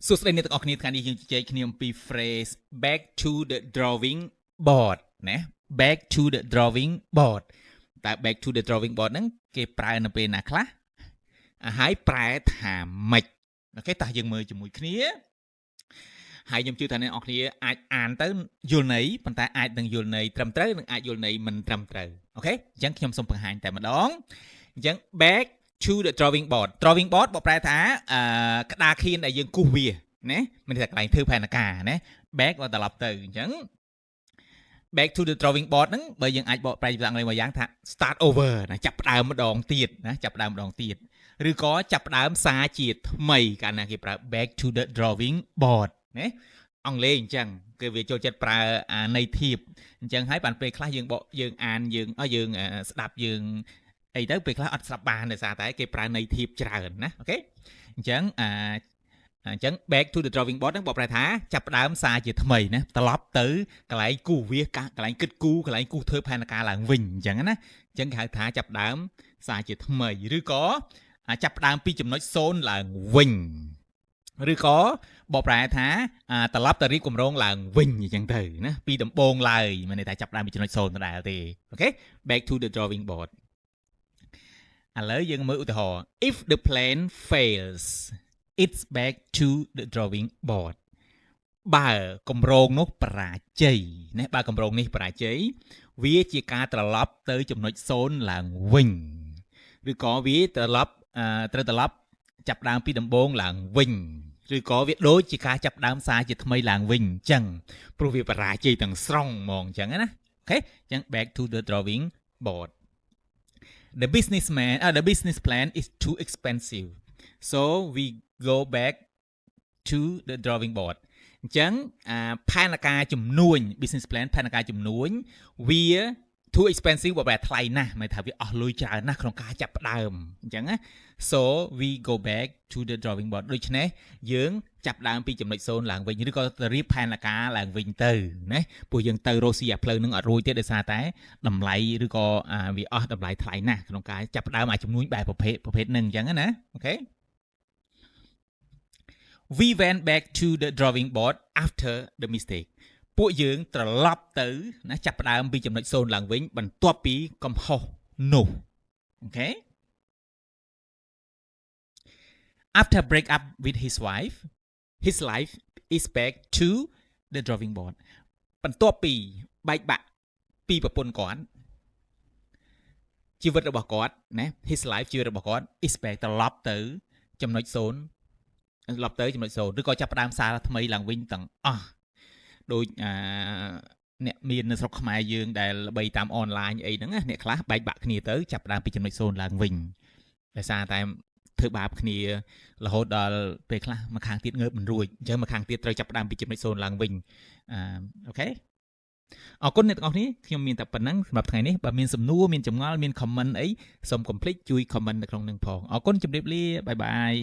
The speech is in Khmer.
សួស្តីអ្នកទាំងអស់គ្នាថ្ងៃនេះយើងជជែកគ្នាអំពី phrase back to the drawing board ណា back to the drawing board តើ back to the drawing board ហ្នឹងគេប្រើនៅពេលណាខ្លះហើយប្រែថាម៉េចអូខេតោះយើងមើលជាមួយគ្នាហើយខ្ញុំជឿថាអ្នកនរគ្នាអាចអានទៅយល់ន័យប៉ុន្តែអាចនឹងយល់ន័យត្រឹមត្រូវនិងអាចយល់ន័យមិនត្រឹមត្រូវអូខេអញ្ចឹងខ្ញុំសូមបង្ហាញតែម្ដងអញ្ចឹង back to the drawing board បកប្រែថាក្តារខៀនដែលយើងគូសវាណាមិនថាកន្លែងធ្វើផែនការណា back ត្រឡប់ទៅអញ្ចឹង back to the drawing board ហ្នឹងបើយើងអាចបកប្រែជាភាសាអង់គ្លេសមួយយ៉ាងថា start over ណាចាប់ផ្ដើមម្ដងទៀតណាចាប់ផ្ដើមម្ដងទៀតឬក៏ចាប់ផ្ដើមសារជាថ្មីកាលណាគេប្រើ back to the drawing board ណាអង់គ្លេសអញ្ចឹងគឺវាចូលចិត្តប្រើន័យធៀបអញ្ចឹងហើយបានពេលខ្លះយើងអានយើងស្ដាប់យើងអីទៅពេលខ្លះអត់ស្ដាប់បានដោយសារតែគេប្រើន័យធៀបច្រើនណាអូខេអញ្ចឹងអញ្ចឹង back to the drawing board ហ្នឹងបកប្រែថាចាប់ផ្ដើមសារជាថ្មីណាត្រឡប់ទៅកន្លែងគូវាកន្លែងគិតគូកន្លែងគូធ្វើផែនការឡើងវិញអញ្ចឹងណាអញ្ចឹងគេហៅថាចាប់ផ្ដើមសារជាថ្មីឬក៏ចាប់ផ្ដើមពីចំណុច0ឡើងវិញឬក៏បកប្រែថាត្រឡប់ទៅរៀបគម្រោងឡើងវិញអញ្ចឹងទៅណាពីដំបូងឡើយមិនន័យថាចាប់ផ្ដើមពីចំណុច0ដដែលទេអូខេ back to the drawing board ឥឡូវយើងមើលឧទាហរណ៍ if the plan fails it's back to the drawing board បើគម្រោងនោះបរាជ័យណាបើគម្រោងនេះបរាជ័យវាជាការត្រឡប់ទៅចំណុច0ឡើងវិញឬក៏វាត្រូវត្រឡប់ចាប់ផ្ដើមពីដំបូងឡើងវិញឬក៏វាដូចជាការចាប់ផ្ដើមសារជាថ្មីឡើងវិញអញ្ចឹងព្រោះវាបរាជ័យទាំងស្រុងហ្មងអញ្ចឹងណាអូខេអញ្ចឹង back to the drawing board the business plan is too expensive so we go back to the drawing board អញ្ចឹងផែនការជំនួញ business plan ផែនការជំនួញវា too expensive បើបែរថ្លៃណាស់หมายថាវាអស់លុយច្រើនណាស់ក្នុងការចាប់ផ្ដើមអញ្ចឹងណា so we go back to the drawing board ដូច្នេះយើងចាប់ផ្ដើមពីចំណុច0ឡើងវិញឬក៏ទៅរៀបផែនការឡើងវិញទៅណាព្រោះយើងទៅរស់ស៊ីអាផ្លូវនឹងអត់រួចទេដោយសារតែតម្លៃឬក៏វាអស់តម្លៃថ្លៃណាស់ក្នុងការចាប់ផ្ដើមជំនួញបែបប្រភេទហ្នឹងអញ្ចឹងណាអូខេWe went back to the drawing board after the mistake ពួកយើងត្រឡប់ទៅណាចាប់ផ្ដើមពីចំណុច0ឡើងវិញបន្ទាប់ពីកំហុសនោះអូខេ After break up with his wife his life is back to the drawing board បន្ទាប់ពីបែកបាក់ពីប្រពន្ធគាត់ជីវិតរបស់គាត់ណា his life ជីវិតរបស់គាត់ is back ត្រឡប់ទៅចំណុច0ត្រឡប់ទៅចំណុច0ឬក៏ចាប់ផ្ដើមសារថ្មីឡើងវិញទាំងអស់ដូចអ្នកមាននៅស្រុកខ្មែរយើងដែលល្បីតាមអនឡាញអីហ្នឹងណាអ្នកខ្លះបែកបាក់គ្នាទៅចាប់ផ្ដើមពីចំណុច0ឡើងវិញដោយសារតែធ្វើបាបគ្នារហូតដល់ពេលខ្លះមួយខាងទៀតងើបមិនរួចអញ្ចឹងមួយខាងទៀតត្រូវចាប់ផ្ដើមពីចំណុច0ឡើងវិញអូខេអរគុណអ្នកទាំងអស់គ្នាខ្ញុំមានតែប៉ុណ្្នឹងសម្រាប់ថ្ងៃនេះបើមានសំណួរមានចម្ងល់មាន comment អីសូមកុំភ្លេចជួយ comment នៅក្នុងនឹងផងអរគុណជម្រាបលាបាយបាយ